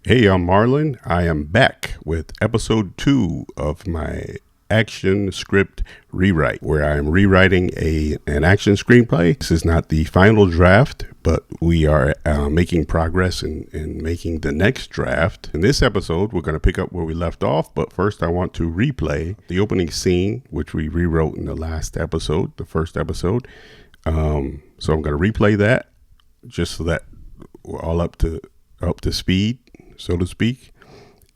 Hey, I'm Marlon. I am back with episode 2 of my action script rewrite, where I am rewriting an action screenplay. This is not the final draft, but we are making progress in making the next draft. In this episode, we're going to pick up where we left off, but first I want to replay the opening scene, which we rewrote in the last episode, the first episode. So I'm going to replay that just so that we're all up to speed, so to speak,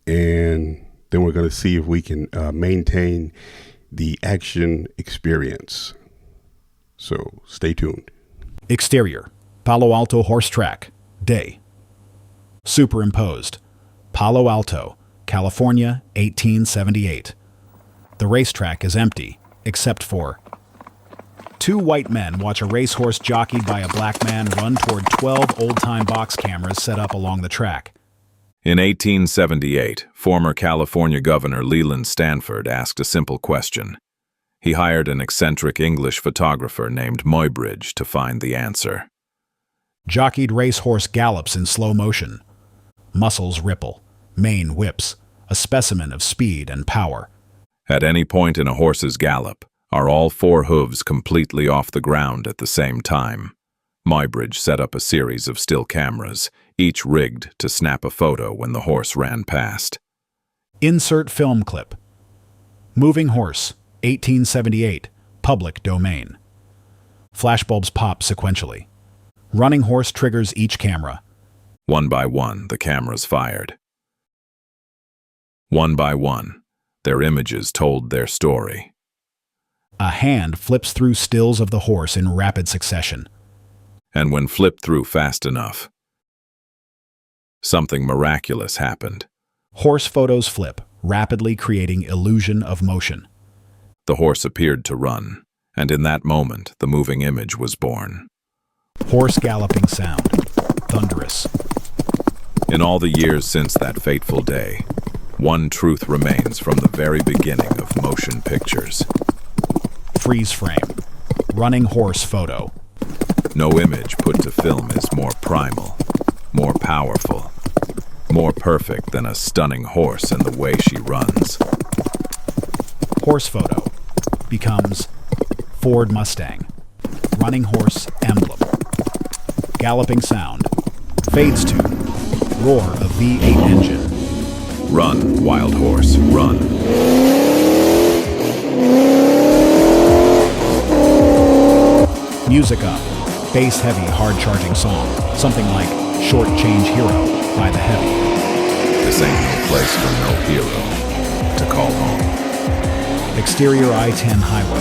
and then we're going to see if we can maintain the action experience. So stay tuned. Exterior, Palo Alto Horse Track, day. Superimposed, Palo Alto, California, 1878. The racetrack is empty, except for two white men watch a racehorse jockeyed by a black man run toward 12 old-time box cameras set up along the track. In 1878, former California Governor Leland Stanford asked a simple question. He hired an eccentric English photographer named Muybridge to find the answer. Jockeyed racehorse gallops in slow motion. Muscles ripple, mane whips, a specimen of speed and power. At any point in a horse's gallop, are all four hooves completely off the ground at the same time? Muybridge set up a series of still cameras, each rigged to snap a photo when the horse ran past. Insert film clip. Moving horse, 1878, public domain. Flashbulbs pop sequentially. Running horse triggers each camera. One by one, the cameras fired. One by one, their images told their story. A hand flips through stills of the horse in rapid succession. And when flipped through fast enough, something miraculous happened. Horse photos flip, rapidly creating illusion of motion. The horse appeared to run, and in that moment, the moving image was born. Horse galloping sound, thunderous. In all the years since that fateful day, one truth remains from the very beginning of motion pictures. Freeze frame, running horse photo. No image put to film is more primal, more powerful, more perfect than a stunning horse and the way she runs. Horse photo becomes Ford Mustang, running horse emblem. Galloping sound fades to roar of V8 engine. Run, wild horse, run. Music up, bass-heavy, hard-charging song, something like Short Change Hero by The Heavy. This ain't no place for no hero to call home. Exterior I-10 highway,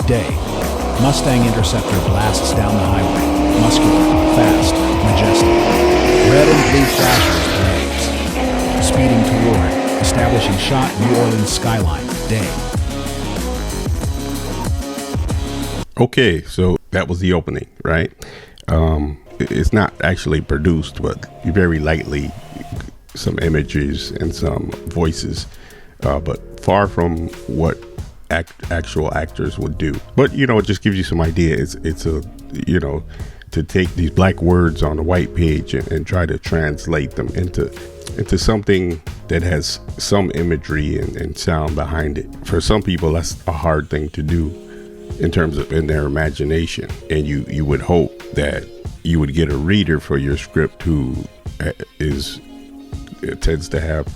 day. Mustang Interceptor blasts down the highway, muscular, fast, majestic. Red and blue flashers blaze, speeding toward, establishing shot New Orleans skyline, day. Okay, so that was the opening, right? It's not actually produced, but very lightly some images and some voices, but far from what actual actors would do. But it just gives you some idea. It's a to take these black words on a white page and try to translate them into something that has some imagery and sound behind it. For some people, that's a hard thing to do in terms of in their imagination, and you would hope that you would get a reader for your script who tends to have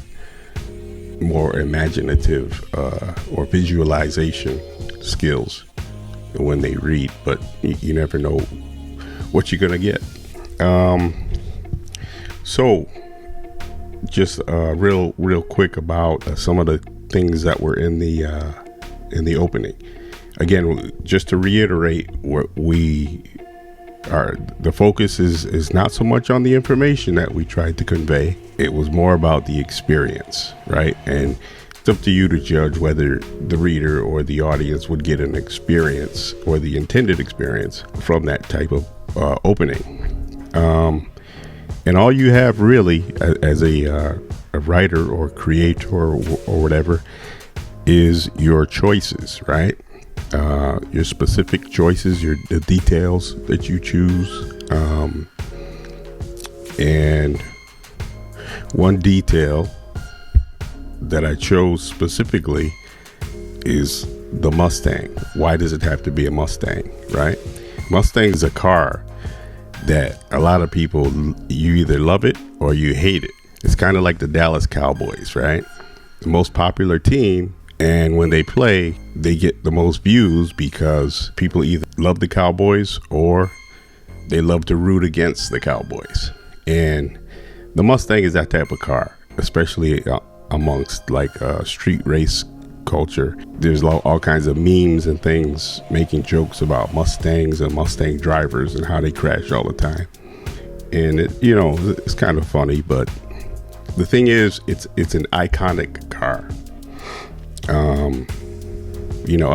more imaginative or visualization skills when they read, but you never know what you're gonna get. So just real quick about some of the things that were in the opening. Again, just to reiterate, what the focus is not so much on the information that we tried to convey. It was more about the experience, right? And it's up to you to judge whether the reader or the audience would get an experience or the intended experience from that type of opening. And all you have really as a writer or creator or whatever is your choices, right? Your specific choices, the details that you choose, and One detail that I chose specifically is the Mustang. Why does it have to be a Mustang, right? Mustang is a car that a lot of people, you either love it or you hate it. It's kind of like the Dallas Cowboys, right? The most popular team, and when they play, they get the most views because people either love the Cowboys or they love to root against the Cowboys. And the Mustang is that type of car, especially amongst like street race culture. There's all kinds of memes and things making jokes about Mustangs and Mustang drivers and how they crash all the time. And it's kind of funny, but the thing is, it's an iconic car.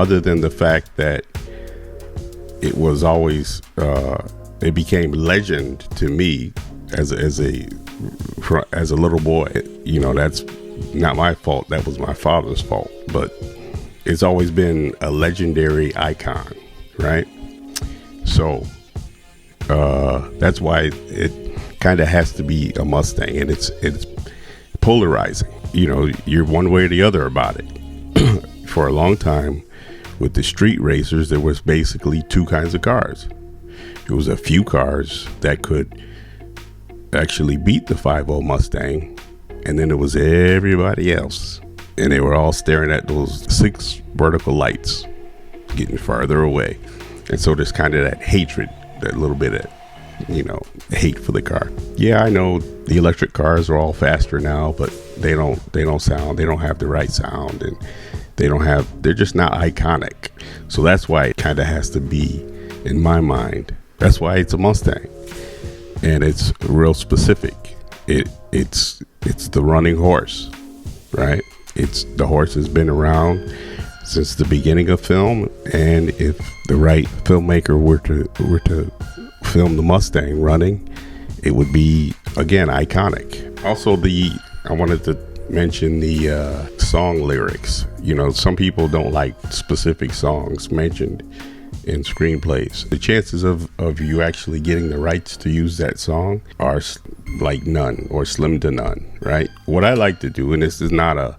Other than the fact that it was always, it became legend to me as a little boy. That's not my fault. That was my father's fault. But it's always been a legendary icon, right? So that's why it kind of has to be a Mustang, and it's polarizing. You're one way or the other about it. For a long time, with the street racers, there was basically two kinds of cars. It was a few cars that could actually beat the 5.0 Mustang, and then it was everybody else, and they were all staring at those 6 vertical lights getting farther away. And so there's kind of that hatred, that little bit of hate for the car. Yeah, I know the electric cars are all faster now, but they don't have the right sound, and they're just not iconic. So that's why it kind of has to be, in my mind, that's why it's a Mustang. And it's real specific. It's the running horse, right? The horse has been around since the beginning of film, and if the right filmmaker were to film the Mustang running, it would be, again, iconic. Also, I wanted to mention the song lyrics. Some people don't like specific songs mentioned in screenplays. The chances of you actually getting the rights to use that song are like none, or slim to none, right? What I like to do, and this is not a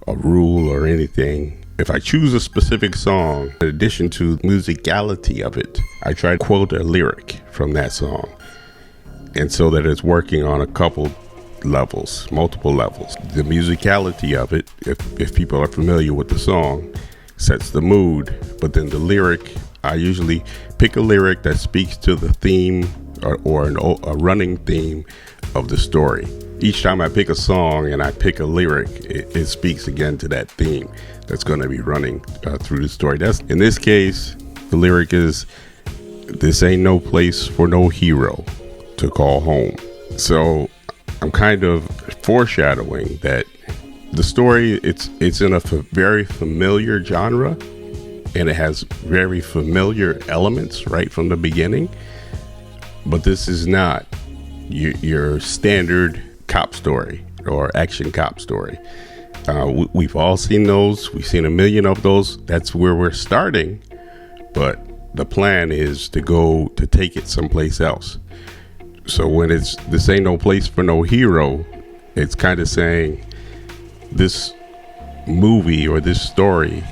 rule or anything, if I choose a specific song, in addition to musicality of it, I try to quote a lyric from that song, and so that it's working on a couple levels, multiple levels. The musicality of it, if people are familiar with the song, sets the mood, but then the lyric, I usually pick a lyric that speaks to the theme or a running theme of the story. Each time I pick a song and I pick a lyric, it speaks again to that theme that's going to be running through the story. In this case, the lyric is, "This ain't no place for no hero to call home." So I'm kind of foreshadowing that the story, it's in a very familiar genre, and it has very familiar elements right from the beginning. But this is not your standard cop story or action cop story. We've all seen those. We've seen a million of those. That's where we're starting. But the plan is to take it someplace else. So when it's "this ain't no place for no hero," it's kind of saying this movie or this story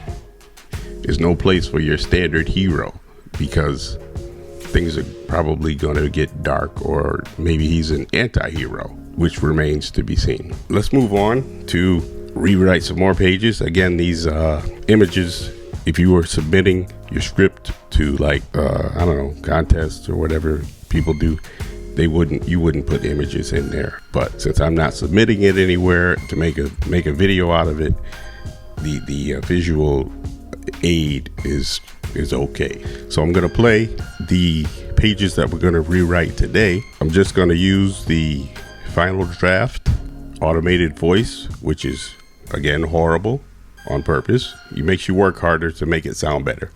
is no place for your standard hero, because things are probably going to get dark, or maybe he's an anti-hero, which remains to be seen. Let's move on to rewrite some more pages. Again, these images, if you were submitting your script to contests or whatever people do, you wouldn't put images in there. But since I'm not submitting it anywhere to make a video out of it, the visual aid is okay. So I'm going to play the pages that we're going to rewrite today. I'm just going to use the final draft automated voice, which is, again, horrible on purpose. It makes you work harder to make it sound better.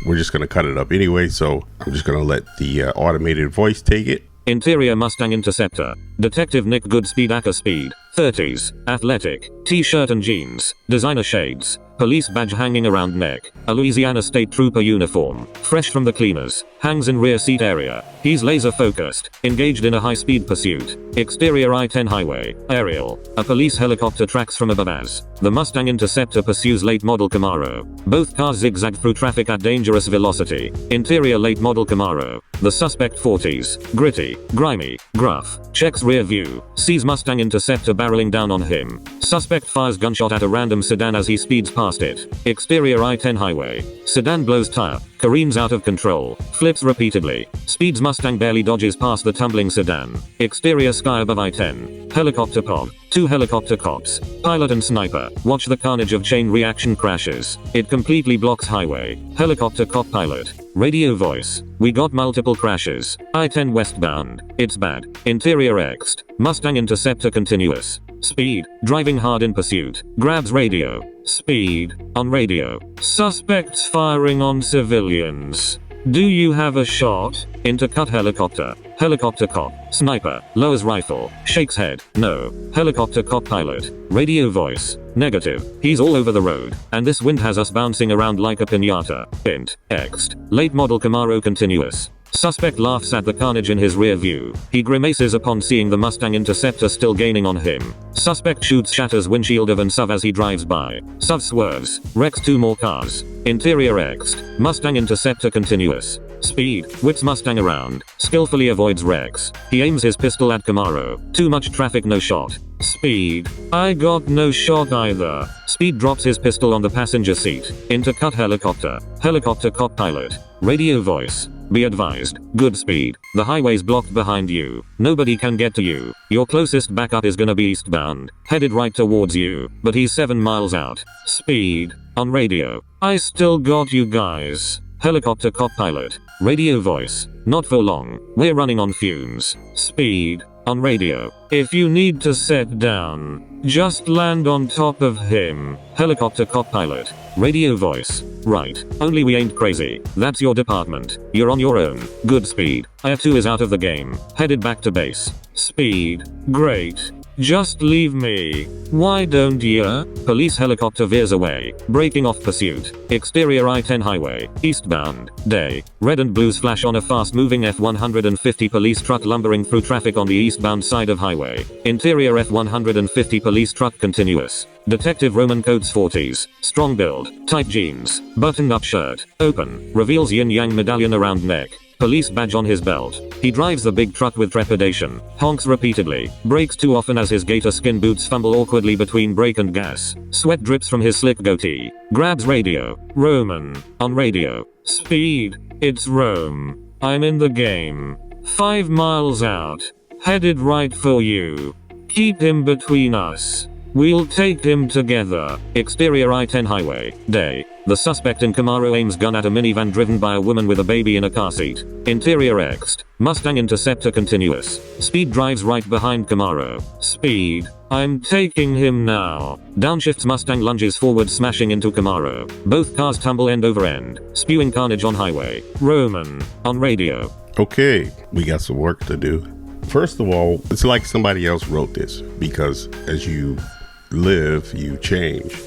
We're just going to cut it up anyway, so I'm just going to let the automated voice take it. Interior Mustang Interceptor. Detective Nick Goodspeed, Speed. 30s. Athletic. T-shirt and jeans. Designer shades. Police badge hanging around neck. A Louisiana State Trooper uniform. Fresh from the cleaners. Hangs in rear seat area. He's laser focused. Engaged in a high-speed pursuit. Exterior I-10 highway. Aerial. A police helicopter tracks from above as the Mustang Interceptor pursues late model Camaro. Both cars zigzag through traffic at dangerous velocity. Interior late model Camaro. The suspect 40s. Gritty. Grimy. Gruff. Checks rear view. Sees Mustang Interceptor barreling down on him. Suspect fires gunshot at a random sedan as he speeds past it. Exterior I-10 highway. Sedan blows tire. Careens out of control. Flips repeatedly. Speeds Mustang barely dodges past the tumbling sedan. Exterior sky above I-10. Helicopter pod. 2 helicopter cops. Pilot and sniper. Watch the carnage of chain reaction crashes. It completely blocks highway. Helicopter cop pilot. Radio voice. We got multiple crashes. I-10 westbound. It's bad. Interior X'd. Mustang Interceptor continuous. Speed. Driving hard in pursuit. Grabs radio. Speed. On radio. Suspects firing on civilians. Do you have a shot? Intercut helicopter. Helicopter cop. Sniper. Lowers rifle. Shakes head. No. Helicopter cop pilot. Radio voice. Negative. He's all over the road. And this wind has us bouncing around like a piñata. Int. X'd. Late model Camaro continuous. Suspect laughs at the carnage in his rear view. He grimaces upon seeing the Mustang Interceptor still gaining on him. Suspect shoots shatters windshield of an SUV as he drives by. SUV swerves. Wrecks 2 more cars. Interior X'd. Mustang Interceptor continuous. Speed. Whips Mustang around. Skillfully avoids wrecks. He aims his pistol at Camaro. Too much traffic, no shot. Speed. I got no shot either. Speed drops his pistol on the passenger seat. Intercut helicopter. Helicopter cop pilot. Radio voice. Be advised. Good speed. The highway's blocked behind you. Nobody can get to you. Your closest backup is gonna be eastbound. Headed right towards you. But he's 7 miles out. Speed. On radio. I still got you guys. Helicopter cop pilot. Radio voice. Not for long. We're running on fumes. Speed. On radio. If you need to set down, just land on top of him. Helicopter cop pilot. Radio voice. Right. Only we ain't crazy. That's your department. You're on your own. Good speed. Ep.2 is out of the game. Headed back to base. Speed. Great. Just leave me. Why don't ya? Police helicopter veers away, breaking off pursuit. Exterior I-10 highway, eastbound, day. Red and blues flash on a fast-moving F-150 police truck lumbering through traffic on the eastbound side of highway. Interior F-150 police truck continuous. Detective Roman coats 40s. Strong build, tight jeans, buttoned-up shirt, open, reveals yin-yang medallion around neck. Police badge on his belt. He drives the big truck with trepidation, honks repeatedly, brakes too often as his gator skin boots fumble awkwardly between brake and gas. Sweat drips from his slick goatee. Grabs radio. Roman. On radio. Speed. It's Rome. I'm in the game. 5 miles out. Headed right for you. Keep him between us. We'll take him together. Exterior I-10 highway. Day. The suspect in Camaro aims gun at a minivan driven by a woman with a baby in a car seat. Interior X'd. Mustang Interceptor continuous. Speed drives right behind Camaro. Speed. I'm taking him now. Downshifts Mustang lunges forward smashing into Camaro. Both cars tumble end over end, spewing carnage on highway. Roman. On radio. Okay, we got some work to do. First of all, it's like somebody else wrote this because as you live, you change.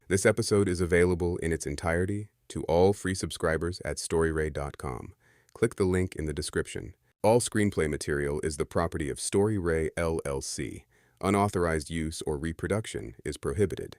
This episode is available in its entirety to all free subscribers at StoryRay.com. Click the link in the description. All screenplay material is the property of StoryRay LLC. Unauthorized use or reproduction is prohibited.